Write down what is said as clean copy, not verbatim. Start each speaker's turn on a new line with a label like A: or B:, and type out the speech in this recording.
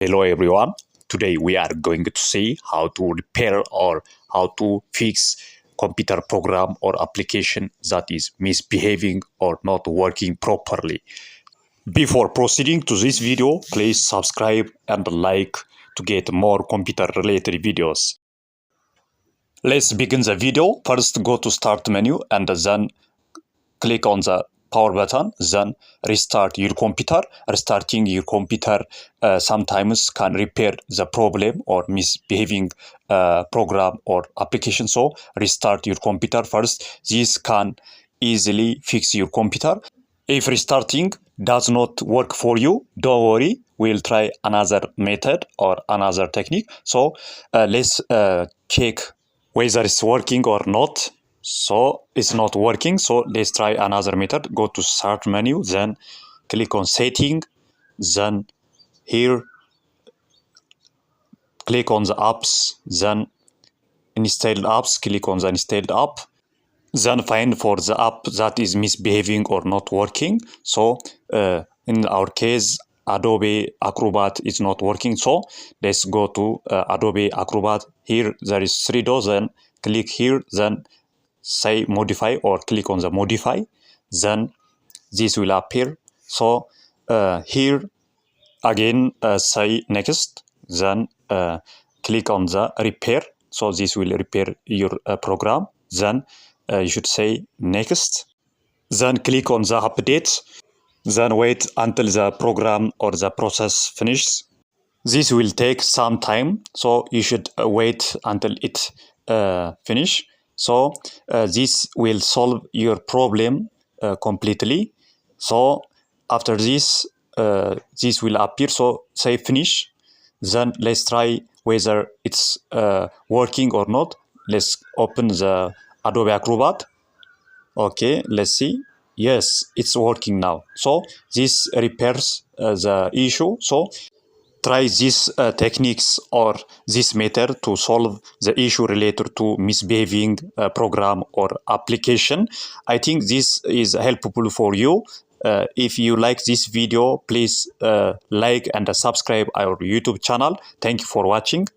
A: Hello everyone, today we are going to see how to repair or how to fix computer program or application that is misbehaving or not working properly. Before proceeding to this video, please subscribe and like to get more computer related videos. Let's begin the video. First go to start menu and then click on the power button, then restart your computer. Restarting your computer sometimes can repair the problem or misbehaving program or application. So restart your computer first. This can easily fix your computer. If restarting does not work for you, don't worry. We'll try another method or another technique. So let's check whether it's working or not. So it's not working, so let's try another method. Go to start menu, then click on setting, then here click on the apps, then installed apps, click on the installed app, then find for the app that is misbehaving or not working. So in our case Adobe Acrobat is not working, so let's go to Adobe Acrobat. Here there is three doors, then click here, then say modify or click on the modify, then this will appear. So here again say next, then click on the repair. So this will repair your program. Then you should say next, then click on the update, then wait until the program or the process finishes. This will take some time, so you should wait until it finish. So this will solve your problem completely. So after this, this will appear. So say finish. Then let's try whether it's working or not. Let's open the Adobe Acrobat. Okay, let's see. Yes, it's working now. So this repairs the issue. So try these techniques or this method to solve the issue related to misbehaving program or application. I think this is helpful for you. If you like this video, please like and subscribe our YouTube channel. Thank you for watching.